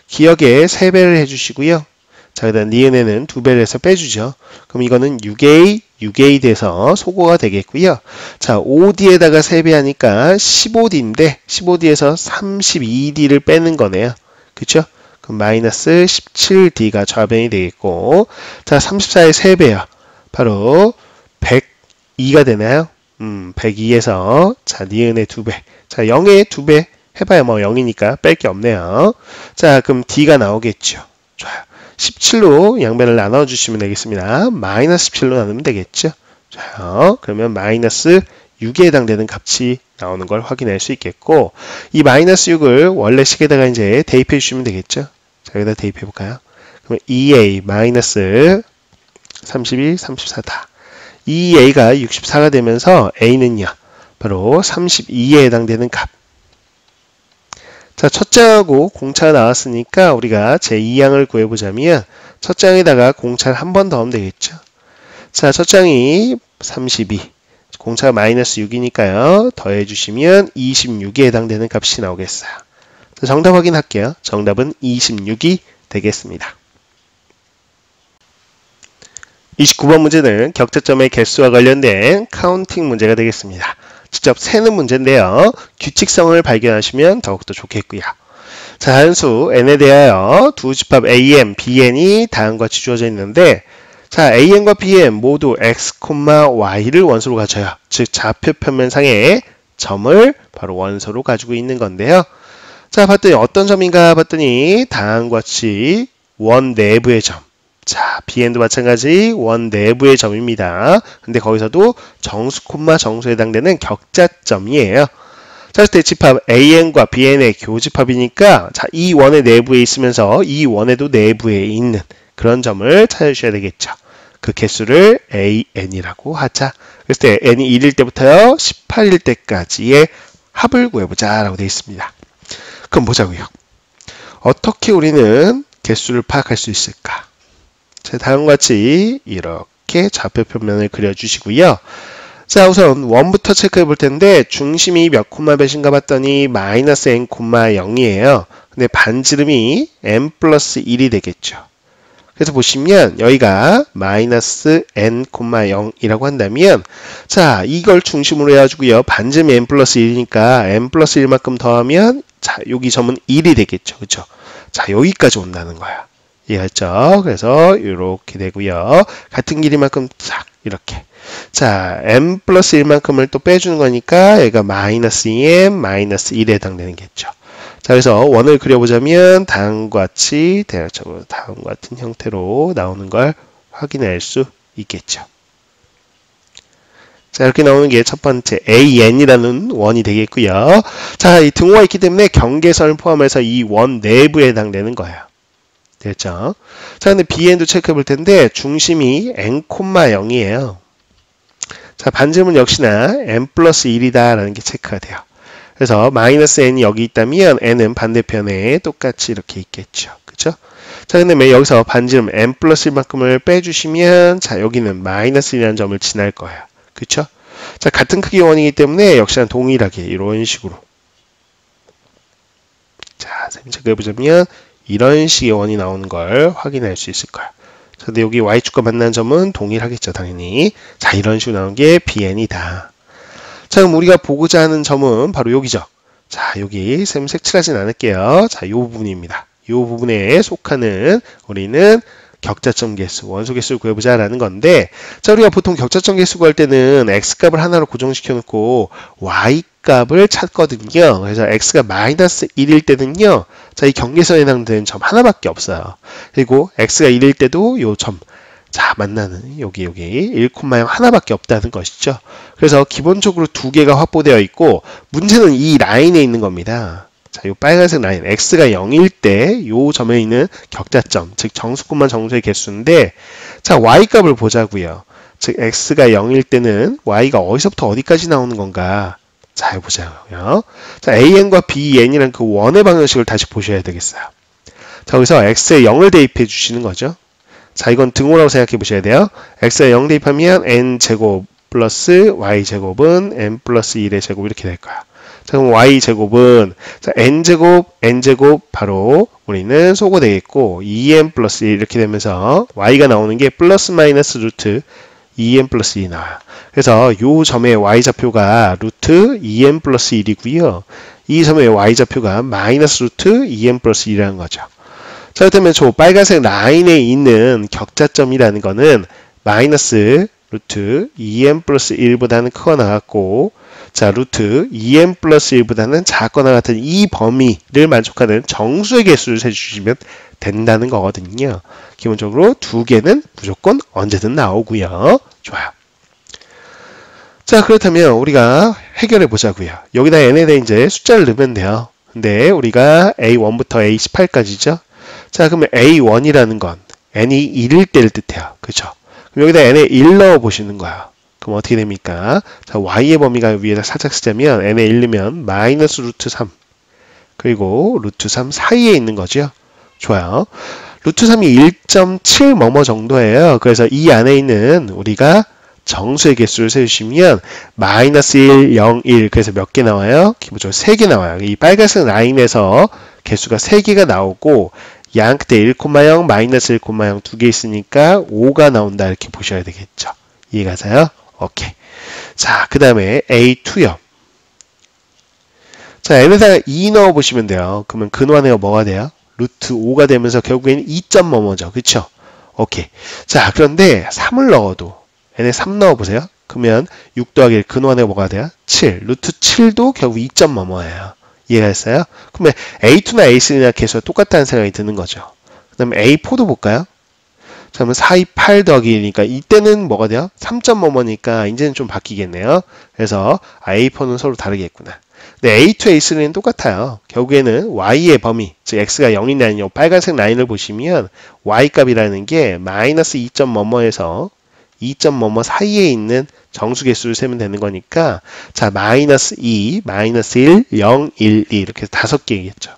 기억에 3배를 해주시고요. 자, 그 다음 니은에는 2배를 해서 빼주죠. 그럼 이거는 6A 돼서 소거가 되겠고요. 자, 5D에다가 3배 하니까 15D인데 15D에서 32D를 빼는 거네요. 그쵸? 그럼 마이너스 17D가 좌변이 되겠고, 자, 34에 3배요. 바로 102가 되나요? 102에서 자, 니은의 2배. 자, 0에 2배 해봐야 뭐 0이니까 뺄 게 없네요. 자, 그럼 D가 나오겠죠. 좋아요. 17로 양변을 나눠주시면 되겠습니다. 마이너스 17로 나누면 되겠죠. 자, 그러면 마이너스 6에 해당되는 값이 나오는 걸 확인할 수 있겠고, 이 마이너스 6을 원래 식에다가 이제 대입해 주시면 되겠죠. 자, 여기다 대입해 볼까요? 그러면 2a 마이너스 32, 34다. 2a가 64가 되면서 a는요, 바로 32에 해당되는 값. 자, 첫 장하고 공차가 나왔으니까 우리가 제2항을 구해보자면 첫 장에다가 공차를 한 번 더 하면 되겠죠. 자, 첫 장이 32, 공차가 마이너스 6이니까요. 더해주시면 26에 해당되는 값이 나오겠어요. 자, 정답 확인할게요. 정답은 26이 되겠습니다. 29번 문제는 격차점의 개수와 관련된 카운팅 문제가 되겠습니다. 직접 세는 문제인데요. 규칙성을 발견하시면 더욱더 좋겠고요. 자, 한수 n에 대하여 두 집합 am, bn이 다음과 같이 주어져 있는데, 자, am과 bn 모두 x, y를 원소로 가져요. 즉 좌표 평면상의 점을 바로 원소로 가지고 있는 건데요. 자, 봤더니 어떤 점인가 봤더니 다음과 같이 원 내부의 점. 자, bn도 마찬가지 원 내부의 점입니다. 근데 거기서도 정수, 정수에 해당되는 격자점이에요. 자, 그때 집합 an과 bn의 교집합이니까, 자, 이 원의 내부에 있으면서 이 원에도 내부에 있는 그런 점을 찾아주셔야 되겠죠. 그 개수를 an이라고 하자. 그래서 때 n이 1일 때부터요 18일 때까지의 합을 구해보자 라고 되어 있습니다. 그럼 보자고요. 어떻게 우리는 개수를 파악할 수 있을까? 자, 다음과 같이 이렇게 좌표 평면을 그려주시고요. 자, 우선 원부터 체크해 볼 텐데 중심이 몇 콤마 몇인가 봤더니 마이너스 n 콤마 0이에요. 근데 반지름이 n 플러스 1이 되겠죠. 그래서 보시면 여기가 마이너스 n 콤마 0이라고 한다면 자, 이걸 중심으로 해가지고요. 반지름이 n 플러스 1이니까 n 플러스 1만큼 더하면 자, 여기 점은 1이 되겠죠. 그쵸? 자, 여기까지 온다는 거야. 이해했죠? 그래서 이렇게 되고요. 같은 길이만큼 싹 이렇게. 자, m 플러스 1만큼을 또 빼주는 거니까 얘가 마이너스 2m 마이너스 1에 해당되는겠죠. 자, 그래서 원을 그려보자면 다음과 같이 대략적으로 다음과 같은 형태로 나오는 걸 확인할 수 있겠죠. 자, 이렇게 나오는 게 첫 번째 AN이라는 원이 되겠고요. 자, 이 등호가 있기 때문에 경계선을 포함해서 이 원 내부에 해당되는 거예요. 됐죠? 자, 근데 BN도 체크해 볼 텐데 중심이 n, 0이에요. 자, 반지름은 역시나 n 플러스 1이다 라는 게 체크가 돼요. 그래서 마이너스 n이 여기 있다면 n은 반대편에 똑같이 이렇게 있겠죠. 그쵸? 자, 근데 여기서 반지름 n 플러스 1만큼을 빼주시면 자, 여기는 마이너스 1이라는 점을 지날 거예요. 그쵸? 자, 같은 크기의 원이기 때문에 역시나 동일하게 이런 식으로. 자, 체크해보자면 이런 식의 원이 나오는 걸 확인할 수 있을 거예요. 자, 근데 여기 y축과 만나는 점은 동일하겠죠, 당연히. 자, 이런 식으로 나오는 게 bn이다. 자, 그럼 우리가 보고자 하는 점은 바로 여기죠. 자, 여기 쌤 색칠하진 않을게요. 자, 이 부분입니다. 이 부분에 속하는 우리는 격자점 개수, 원소 개수를 구해보자 라는 건데, 자, 우리가 보통 격자점 개수 구할 때는 x값을 하나로 고정시켜 놓고 y값을 찾거든요. 그래서 x가 마이너스 1일 때는요, 자, 이 경계선에 해당되는 점 하나밖에 없어요. 그리고 x가 1일 때도 요 점, 자, 만나는 여기 1,0 하나밖에 없다는 것이죠. 그래서 기본적으로 두 개가 확보되어 있고, 문제는 이 라인에 있는 겁니다. 자, 요 빨간색 라인, x가 0일 때 요 점에 있는 격자점, 즉 정수분만 정수의 개수인데, 자, y값을 보자고요. 즉 x가 0일 때는 y가 어디서부터 어디까지 나오는 건가? 자, 이거 보자고요. 자, an과 ben이란 그 원의 방정식을 다시 보셔야 되겠어요. 자, 여기서 x에 0을 대입해 주시는 거죠. 자, 이건 등호라고 생각해 보셔야 돼요. x에 0 대입하면 n제곱 플러스 y제곱은 n 플러스 1의 제곱 이렇게 될 거야. 자, 그럼 y제곱은 자, n제곱 바로 우리는 소거 되겠고 2n 플러스 1 이렇게 되면서 y가 나오는 게 플러스 마이너스 루트 2n 플러스 1이 나와요. 그래서 이 점의 y좌표가 루트 2n 플러스 1이고요. 이 점의 y좌표가 마이너스 루트 2n 플러스 1이라는 거죠. 자, 그렇다면 저 빨간색 라인에 있는 격자점이라는 거는 마이너스 루트 2n 플러스 1보다는 크거나 같고, 자, 루트 2n 플러스 1보다는 작거나 같은 이 범위를 만족하는 정수의 개수를 세주시면 된다는 거거든요. 기본적으로 두 개는 무조건 언제든 나오고요. 좋아요. 자, 그렇다면 우리가 해결해 보자고요. 여기다 n에 대해 이제 숫자를 넣으면 돼요. 근데 우리가 a1부터 a18까지죠. 자, 그러면 a1이라는 건 n이 1일 때를 뜻해요. 그죠? 그럼 여기다 n에 1 넣어 보시는 거야. 그럼 어떻게 됩니까? 자, y의 범위가 위에다 살짝 쓰자면 n에 1 넣으면 마이너스 루트 3 그리고 루트 3 사이에 있는 거죠. 좋아요. 루트 3이 1.7 뭐뭐 정도예요. 그래서 이 안에 있는 우리가 정수의 개수를 세주시면 마이너스 1, 0, 1 그래서 몇 개 나와요? 기본적으로 3개 나와요. 이 빨간색 라인에서 개수가 3개가 나오고 양 끝에 1,0, 마이너스 1,0 두 개 있으니까 5가 나온다 이렇게 보셔야 되겠죠. 이해가세요? 오케이. 자, 그 다음에 A2요. 자, n에다가 2 넣어보시면 돼요. 그러면 근원에가 뭐가 돼요? 루트 5가 되면서 결국에는 2점 뭐뭐죠. 그쵸? 오케이. 자, 그런데 3을 넣어도 n에 3 넣어보세요. 그러면 6 더하기 1 근원에가 뭐가 돼요? 7. 루트 7도 결국 2점 뭐뭐예요. 이해했어요? 그러면 A2나 A3나 개수가 똑같다는 생각이 드는 거죠. 그 다음에 A4도 볼까요? 자, 그러면 4, 2, 8 더하기 1이니까 이때는 뭐가 돼요? 3점 뭐뭐니까 이제는 좀 바뀌겠네요. 그래서 A4는 서로 다르겠구나. 근데 A2, A3는 똑같아요. 결국에는 Y의 범위, 즉 X가 0이 아닌 이 빨간색 라인을 보시면 Y 값이라는 게 마이너스 2점 뭐뭐에서 2점 뭐뭐 사이에 있는 정수 개수를 세면 되는 거니까 자, 마이너스 2, 마이너스 1, 0, 1, 2 이렇게 5개겠죠.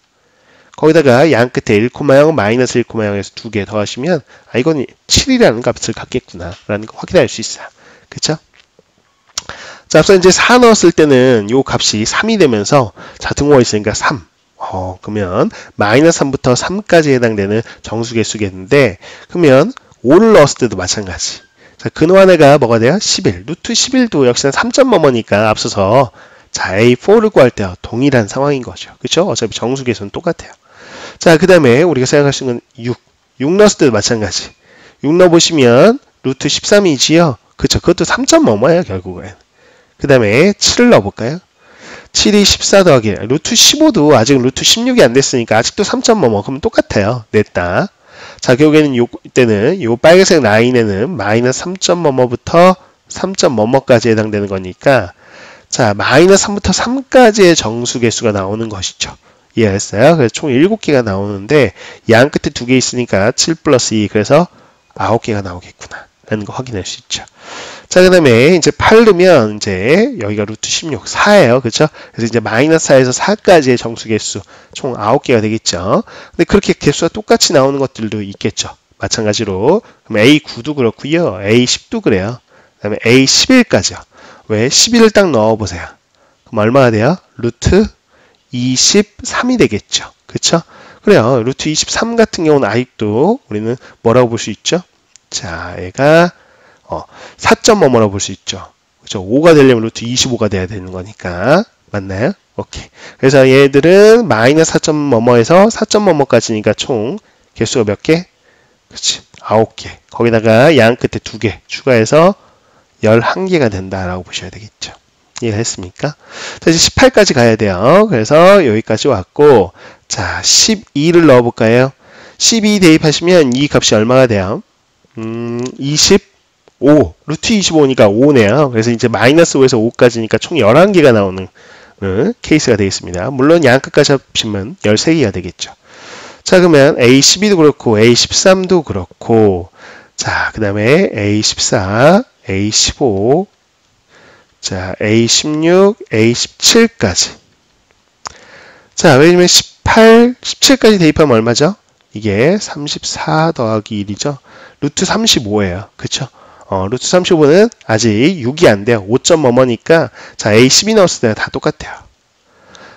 거기다가 양 끝에 1,0, 마이너스 1,0에서 2개 더하시면 이건 7이라는 값을 갖겠구나 라는 거 확인할 수 있어요. 그쵸? 자, 앞서 이제 4 넣었을 때는 요 값이 3이 되면서 자, 등호가 있으니까 3. 그러면 마이너스 3부터 3까지 해당되는 정수 개수겠는데, 그러면 5를 넣었을 때도 마찬가지. 자, 근호 하나가 뭐가 돼요? 11. 루트 11도 역시나 3점 뭐뭐니까 앞서서 자, A4를 구할 때와 동일한 상황인 거죠. 그쵸? 어차피 정수 개수는 똑같아요. 자, 그 다음에 우리가 생각할 수 있는 건 6 넣었을 때도 마찬가지. 6 넣어보시면 루트 13이지요. 그쵸? 그것도 3점 뭐뭐예요, 결국은. 그 다음에 7을 넣어볼까요? 7이 14 더하기 루트 15도 아직 루트 16이 안 됐으니까 아직도 3점 뭐뭐. 그러면 똑같아요. 냈다. 자, 결국에는 이때는 요 빨간색 라인에는 마이너스 3점 뭐뭐부터 3점 뭐뭐까지 해당되는 거니까 자, 마이너스 3부터 3까지의 정수 개수가 나오는 것이죠. 이해했어요? 그래서 총 7개가 나오는데 양 끝에 2개 있으니까 7 플러스 2 그래서 9개가 나오겠구나 라는 거 확인할 수 있죠. 자, 그 다음에 이제 8 넣으면 이제 여기가 루트 16, 4예요. 그렇죠? 그래서 이제 마이너스 4에서 4까지의 정수 개수 총 9개가 되겠죠. 근데 그렇게 개수가 똑같이 나오는 것들도 있겠죠. 마찬가지로 그럼 A9도 그렇고요. A10도 그래요. 그 다음에 A11까지요. 왜? 11을 딱 넣어보세요. 그럼 얼마가 돼요? 루트 23이 되겠죠. 그쵸? 그래요. 루트 23 같은 경우는 아직도 우리는 뭐라고 볼 수 있죠? 자, 얘가 4점 뭐뭐라고 볼 수 있죠. 그쵸? 5가 되려면 루트 25가 돼야 되는 거니까. 맞나요? 오케이. 그래서 얘들은 마이너스 4점 뭐뭐에서 4점 뭐뭐까지니까 총 개수가 몇 개? 그치. 9개. 거기다가 양 끝에 2개 추가해서 11개가 된다라고 보셔야 되겠죠. 이해했습니까? 자, 이제 18까지 가야 돼요. 그래서 여기까지 왔고, 자, 12를 넣어볼까요? 12 대입하시면 이 값이 얼마가 돼요? 25. 루트 25니까 5네요. 그래서 이제 마이너스 5에서 5까지니까 총 11개가 나오는 케이스가 되겠습니다. 물론 양 끝까지 합치면 13개가 되겠죠. 자, 그러면 A12도 그렇고, A13도 그렇고, 자, 그 다음에 A14, A15, 자, A16, A17까지. 자, 왜냐면 18, 17까지 대입하면 얼마죠? 이게 34 더하기 1이죠. 루트 35예요. 그쵸? 루트 35는 아직 6이 안 돼요. 5점 뭐뭐니까, 자, A12 넣었을 때는 다 똑같아요.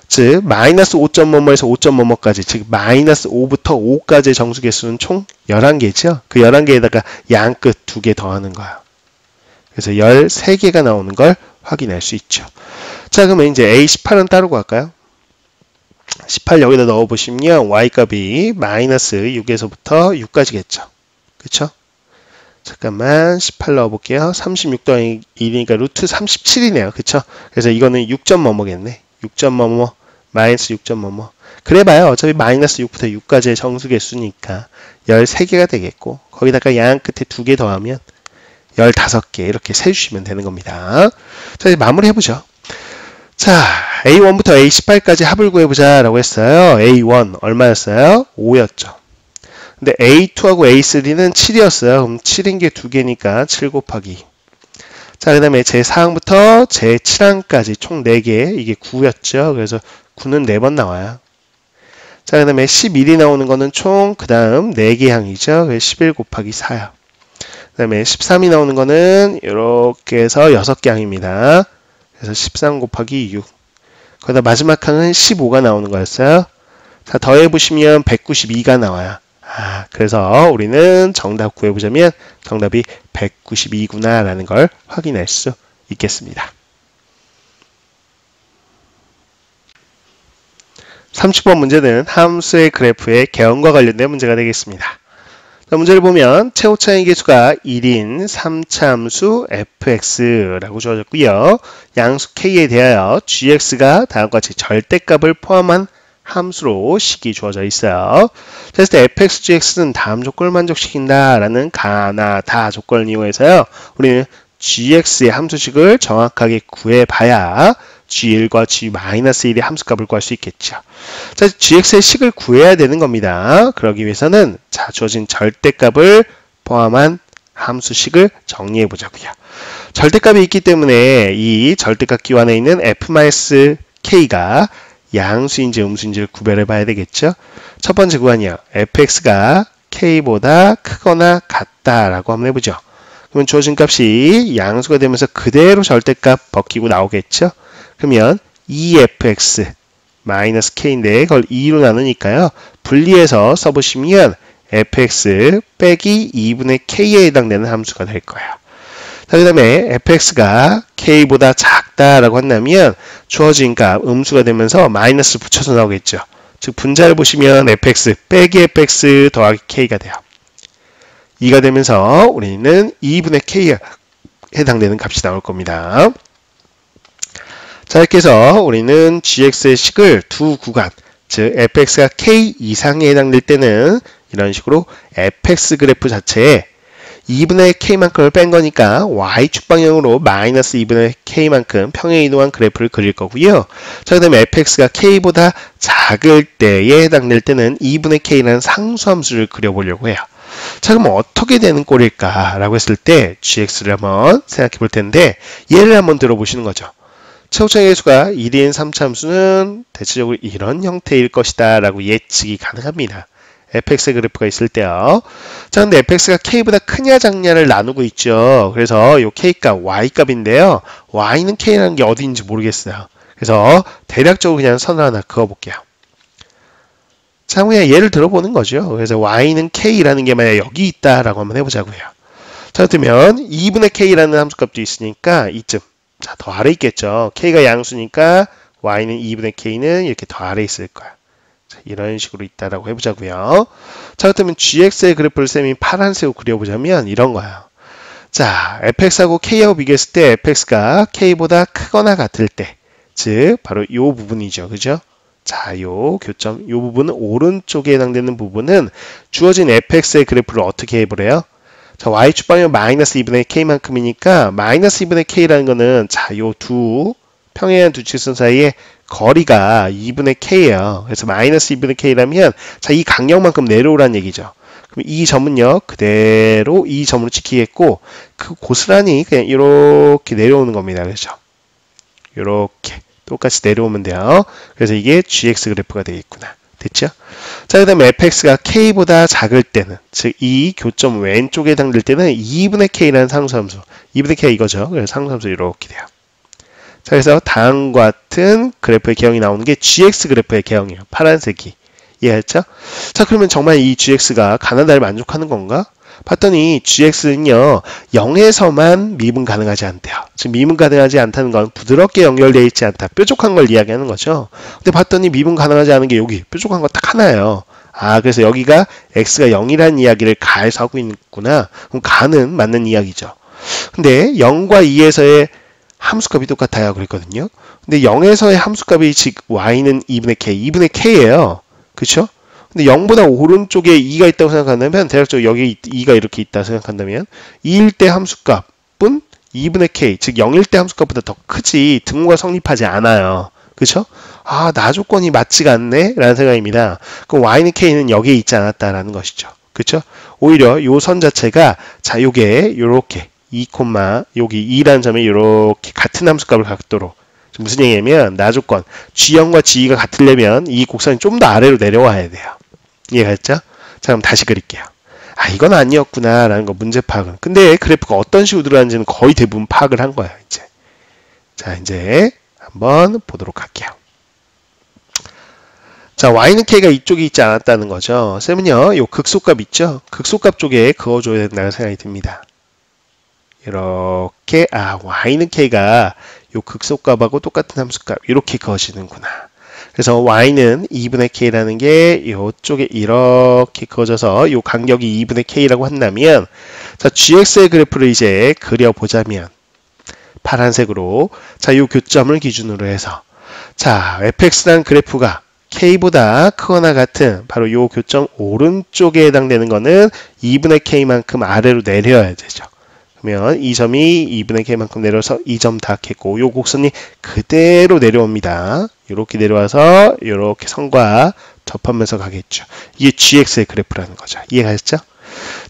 즉, 마이너스 5점 뭐뭐에서 5점 뭐뭐까지, 즉, 마이너스 5부터 5까지의 정수 개수는 총 11개죠? 그 11개에다가 양 끝 2개 더하는 거예요. 그래서 13개가 나오는 걸 확인할 수 있죠. 자, 그러면 이제 A18은 따르고 할까요? 18 여기다 넣어보시면 Y값이 마이너스 6에서부터 6까지겠죠. 그쵸? 잠깐만 18 넣어볼게요. 36 더하기 1이니까 루트 37이네요. 그쵸? 그래서 이거는 6점 뭐뭐겠네. 6점 뭐뭐 마이너스 6점 뭐뭐. 그래봐요. 어차피 마이너스 6부터 6까지의 정수 개수니까 13개가 되겠고 거기다가 양 끝에 2개 더하면 15개 이렇게 세주시면 되는 겁니다. 자, 이제 마무리 해보죠. 자, A1부터 A18까지 합을 구해보자 라고 했어요. A1 얼마였어요? 5였죠. 근데 A2하고 A3는 7이었어요. 그럼 7인 게 2개니까 7 곱하기. 자, 그 다음에 제4항부터 제7항까지 총 4개. 이게 9였죠. 그래서 9는 4번 나와요. 자, 그 다음에 11이 나오는 거는 총 그 다음 4개 항이죠. 그래서 11 곱하기 4요. 그 다음에 13이 나오는 거는 이렇게 해서 6개 항입니다. 그래서 13 곱하기 6. 거기다 마지막 항은 15가 나오는 거였어요. 자, 더해보시면 192가 나와요. 그래서 우리는 정답 구해보자면 정답이 192구나 라는 걸 확인할 수 있겠습니다. 30번 문제는 함수의 그래프의 개헌과 관련된 문제가 되겠습니다. 자, 문제를 보면 최고차의 개수가 1인 3차 함수 fx라고 주어졌고요. 양수 k에 대하여 gx가 다음과 같이 절대값을 포함한 함수로 식이 주어져 있어요. 그래서 fx, gx는 다음 조건을 만족시킨다 라는 가나다 조건을 이용해서요. 우리는 gx의 함수식을 정확하게 구해봐야 g1과 g-1의 함수값을 구할 수 있겠죠. 자, gx의 식을 구해야 되는 겁니다. 그러기 위해서는 자, 주어진 절대값을 포함한 함수식을 정리해 보자고요. 절대값이 있기 때문에 이 절대값 기환에 있는 f-k가 양수인지 음수인지를 구별해 봐야 되겠죠. 첫 번째 구간이요. fx가 k보다 크거나 같다라고 한번 해보죠. 그러면 주어진 값이 양수가 되면서 그대로 절대값 벗기고 나오겠죠? 그러면 2fx 마이너스 k인데 그걸 2로 나누니까요. 분리해서 써보시면 fx 빼기 2분의 k에 해당되는 함수가 될 거예요. 자, 그 다음에 fx가 k보다 작다라고 한다면 주어진 값 음수가 되면서 마이너스 붙여서 나오겠죠. 즉 분자를 보시면 fx 빼기 fx 더하기 k가 돼요. 2가 되면서 우리는 2분의 k에 해당되는 값이 나올 겁니다. 자, 이렇게 해서 우리는 gx의 식을 두 구간, 즉 fx가 k 이상에 해당될 때는 이런 식으로 fx 그래프 자체에 2분의 k만큼을 뺀 거니까 y축 방향으로 마이너스 2분의 k만큼 평행 이동한 그래프를 그릴 거고요. 자, 그 다음에 fx가 k보다 작을 때에 해당될 때는 2분의 k라는 상수함수를 그려보려고 해요. 자, 그럼 어떻게 되는 꼴일까? 라고 했을 때 gx를 한번 생각해 볼 텐데 예를 한번 들어보시는 거죠. 최고차의 계수가 1인 3차함수는 대체적으로 이런 형태일 것이다 라고 예측이 가능합니다. fx의 그래프가 있을 때요. 자, 근데 fx가 k보다 크냐 작냐를 나누고 있죠. 그래서 이 k값 y값인데요. y는 k라는 게 어디인지 모르겠어요. 그래서 대략적으로 그냥 선을 하나 그어볼게요. 자, 그냥 예를 들어보는 거죠. 그래서 y는 k라는 게 만약 여기 있다라고 한번 해보자고요. 자, 그러면 2분의 k라는 함수값도 있으니까 이쯤. 자, 더 아래 있겠죠. k가 양수니까 y는 2분의 k는 이렇게 더 아래 있을 거야. 자, 이런 식으로 있다라고 해보자고요. 자, 그렇다면 gx의 그래프를 쌤이 파란색으로 그려보자면 이런 거예요. 자, fx하고 k하고 비교했을 때 fx가 k보다 크거나 같을 때, 즉 바로 이 부분이죠. 그죠? 자, 요 교점, 요 부분은 오른쪽에 해당되는 부분은 주어진 fx의 그래프를 어떻게 해보래요? 자, y축 방향 마이너스 2분의 k만큼이니까 마이너스 2분의 k라는 거는 자, 요 두 평행한 두 직선 사이의 거리가 2분의 k예요. 그래서 마이너스 2분의 k라면 자, 이 간격만큼 내려오란 얘기죠. 그럼 이 점은요, 그대로 이 점으로 찍히겠고 그 고스란히 그냥 이렇게 내려오는 겁니다. 그렇죠? 이렇게 똑같이 내려오면 돼요. 그래서 이게 gx 그래프가 되겠구나. 됐죠? 자, 그 다음에 fx가 k보다 작을 때는, 즉 이 교점 왼쪽에 해당될 때는 2분의 k라는 상수함수, 2분의 k 이거죠. 그래서 상수함수 이렇게 돼요. 자, 그래서 다음과 같은 그래프의 개형이 나오는 게 gx 그래프의 개형이에요. 파란색이. 이해했죠? 자, 그러면 정말 이 gx가 가나다를 만족하는 건가? 봤더니 gx는요 0에서만 미분 가능하지 않대요. 지금 미분 가능하지 않다는 건 부드럽게 연결되어 있지 않다, 뾰족한 걸 이야기하는 거죠. 근데 봤더니 미분 가능하지 않은 게 여기 뾰족한 거 딱 하나예요. 아, 그래서 여기가 x가 0이라는 이야기를 가해서 하고 있구나. 그럼 가는 맞는 이야기죠. 근데 0과 2에서의 함수값이 똑같아요. 그랬거든요. 근데 0에서의 함수값이 즉 y는 2분의 k예요. 그쵸? 근데 0보다 오른쪽에 2가 있다고 생각한다면 대략적으로 여기 2가 이렇게 있다 생각한다면 2일 때 함수값은 2분의 k, 즉 0일 때 함수값보다 더 크지 등호가 성립하지 않아요. 그쵸? 아, 나 조건이 맞지가 않네? 라는 생각입니다. 그럼 y는 k는 여기에 있지 않았다라는 것이죠. 그쵸? 오히려 이 선 자체가 자, 요게 요렇게 2, 여기 2라는 점에 이렇게 같은 함수값을 갖도록, 무슨 얘기냐면 나 조건 G0과 G2가 같으려면 이 곡선이 좀 더 아래로 내려와야 돼요. 이해갔죠? 자, 그럼 다시 그릴게요. 아, 이건 아니었구나 라는 거 문제 파악은. 근데 그래프가 어떤 식으로 들어가는지는 거의 대부분 파악을 한 거야 이제. 자, 이제 한번 보도록 할게요. 자, y는 k가 이쪽에 있지 않았다는 거죠. 쌤은요 요 극소값 있죠? 극소값 쪽에 그어줘야 된다는 생각이 듭니다. 이렇게 y는 k가 요 극소값하고 똑같은 함수값 이렇게 그어지는구나. 그래서 y는 2분의 k라는 게 이쪽에 이렇게 그어져서 요 간격이 2분의 k라고 한다면, 자, gx의 그래프를 이제 그려보자면 파란색으로 자, 요 교점을 기준으로 해서 자, fx라는 그래프가 k보다 크거나 같은 바로 요 교점 오른쪽에 해당되는 거는 2분의 k만큼 아래로 내려야 되죠. 그러면 이 점이 2분의 k만큼 내려서 이 점 닿겠고 요 곡선이 그대로 내려옵니다. 이렇게 내려와서 이렇게 선과 접하면서 가겠죠. 이게 gx의 그래프라는 거죠. 이해가셨죠?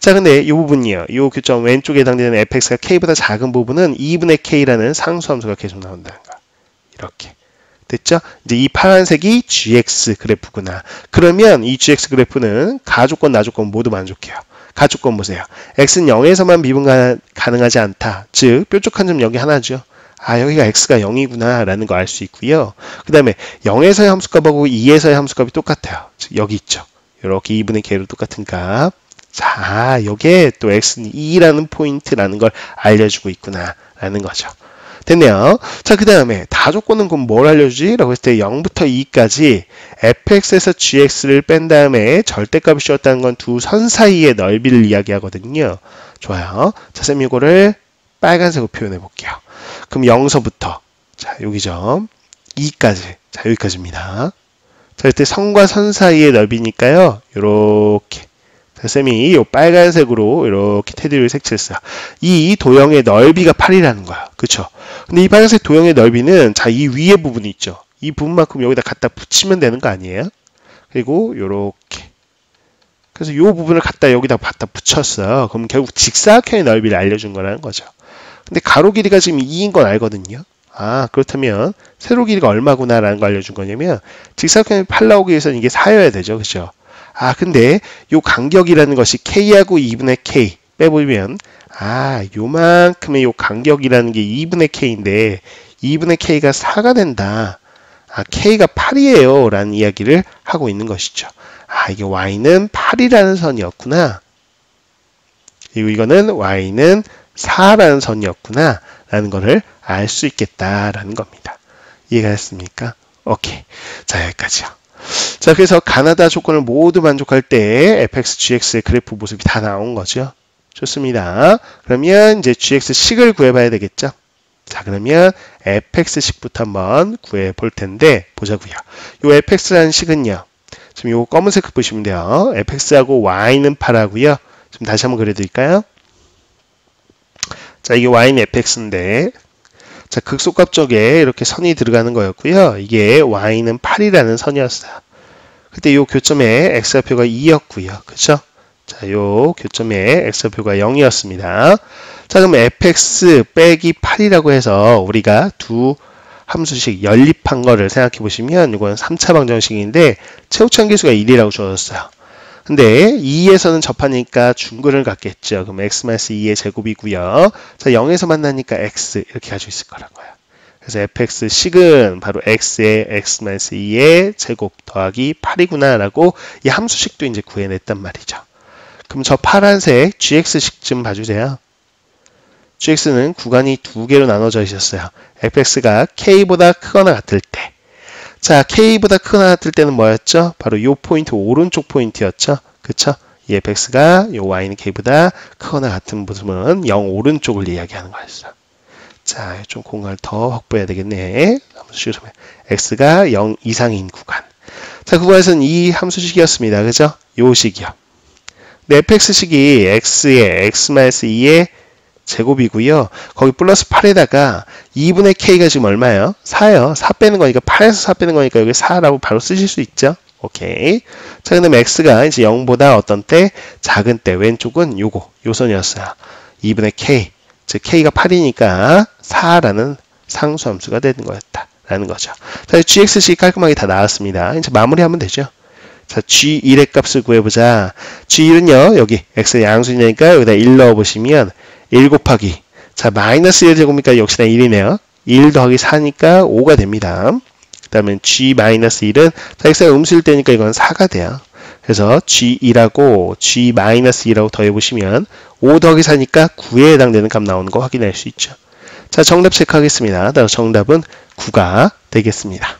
자, 근데 이 부분이요. 이 교점 왼쪽에 해당되는 fx가 k보다 작은 부분은 2분의 k라는 상수함수가 계속 나온다는 거. 이렇게. 됐죠? 이제 이 파란색이 gx 그래프구나. 그러면 이 gx 그래프는 가조건, 나조건 모두 만족해요. 가조건 보세요. x는 0에서만 미분 가능하지 않다. 즉 뾰족한 점 여기 하나죠. 아, 여기가 x가 0이구나 라는 거 알 수 있고요. 그 다음에 0에서의 함수값하고 2에서의 함수값이 똑같아요. 즉 여기 있죠. 이렇게 2분의 k로 똑같은 값. 자, 여기에 또 x는 2라는 포인트라는 걸 알려주고 있구나 라는 거죠. 됐네요. 자, 그 다음에 다조건은 그럼 뭘 알려주지? 라고 했을 때 0부터 2까지 fx에서 gx를 뺀 다음에 절대값이 씌웠다는 건 두 선 사이의 넓이를 이야기하거든요. 좋아요. 자, 쌤 이거를 빨간색으로 표현해 볼게요. 그럼 0서부터 자, 여기죠. 2까지. 자, 여기까지입니다. 자, 이때 선과 선 사이의 넓이니까요. 요렇게. 자, 쌤이 이 빨간색으로 이렇게 테두리를 색칠했어요. 이 도형의 넓이가 8이라는 거야. 그쵸? 근데 이 빨간색 도형의 넓이는 자, 이 위에 부분이 있죠. 이 부분만큼 여기다 갖다 붙이면 되는 거 아니에요? 그리고 요렇게. 그래서 이 부분을 여기다 갖다 붙였어요. 그럼 결국 직사각형의 넓이를 알려준 거라는 거죠. 근데 가로 길이가 지금 2인 건 알거든요. 아, 그렇다면 세로 길이가 얼마구나 라는 거 알려준 거냐면 직사각형이 8 나오기 위해서는 이게 4여야 되죠. 그죠? 아, 근데 요 간격이라는 것이 k하고 2분의 k 빼보면 아, 요만큼의 요 간격이라는 게 2분의 k인데 2분의 k가 4가 된다. 아, k가 8이에요 라는 이야기를 하고 있는 것이죠. 아, 이게 y는 8이라는 선이었구나. 그리고 이거는 y는 4라는 선이었구나 라는 것을 알 수 있겠다라는 겁니다. 이해가 됐습니까? 오케이. 자, 여기까지요. 자, 그래서 가나다 조건을 모두 만족할 때 fx, gx의 그래프 모습이 다 나온 거죠. 좋습니다. 그러면 이제 gx식을 구해봐야 되겠죠. 자, 그러면 fx식부터 한번 구해 볼 텐데 보자고요. 요 fx라는 식은요. 지금 요 검은색 보시면 돼요. fx하고 y는 8하고요. 좀 다시 한번 그려드릴까요? 자, 이게 y는 fx인데 자, 극소값 쪽에 이렇게 선이 들어가는 거였고요. 이게 y는 8이라는 선이었어요. 그때 요 교점에 x좌표가 2였고요. 그쵸? 자, 요 교점에 x좌표가 0이었습니다. 자, 그럼 fx 빼기 8이라고 해서 우리가 두 함수식 연립한 거를 생각해 보시면 이건 3차 방정식인데 최우차 계수가 1이라고 주어졌어요. 근데 2에서는 접하니까 중근을 갖겠죠. 그럼 x-2의 제곱이고요. 자, 0에서 만나니까 x 이렇게 가지고 있을 거라고요. 그래서 fx식은 바로 x의 x-2의 제곱 더하기 8이구나 라고 이 함수식도 이제 구해냈단 말이죠. 그럼 저 파란색 gx식 좀 봐주세요. gx는 구간이 두 개로 나눠져 있었어요. fx가 k보다 크거나 같을 때. 자, k보다 크거나 같을 때는 뭐였죠? 바로 요 포인트, 오른쪽 포인트였죠. 그쵸? 이 fx가 요 y는 k보다 크거나 같은 모습은 0 오른쪽을 이야기하는 거였어. 자, 좀 공간을 더 확보해야 되겠네. 함수식으로 x가 0 이상인 구간. 자, 구간에서는 이 함수식이었습니다. 그죠? 요 식이요. 근데 fx식이 x의 x-2의 제곱이고요. 거기 플러스 8에다가 2분의 k가 지금 얼마예요? 4예요. 4 빼는 거니까 8에서 4 빼는 거니까 여기 4라고 바로 쓰실 수 있죠. 오케이. 자, 그다음에 x가 이제 0보다 어떤 때 작은 때 왼쪽은 요 선이었어요. 2분의 k. 즉 k가 8이니까 4라는 상수함수가 되는 거였다라는 거죠. 자, gx식 깔끔하게 다 나왔습니다. 이제 마무리하면 되죠. 자, g1의 값을 구해보자. g1은요, 여기 x의 양수이니까 여기다 1 넣어보시면 1 곱하기 자 마이너스 1 제곱이니까 역시나 1이네요. 1 더하기 4니까 5가 됩니다. 그 다음에 g-1은 자 x가 음수일 때니까 이건 4가 돼요. 그래서 g2하고 g-2라고 더해보시면 5 더하기 4니까 9에 해당되는 값 나오는 거 확인할 수 있죠. 자, 정답 체크하겠습니다. 정답은 9가 되겠습니다.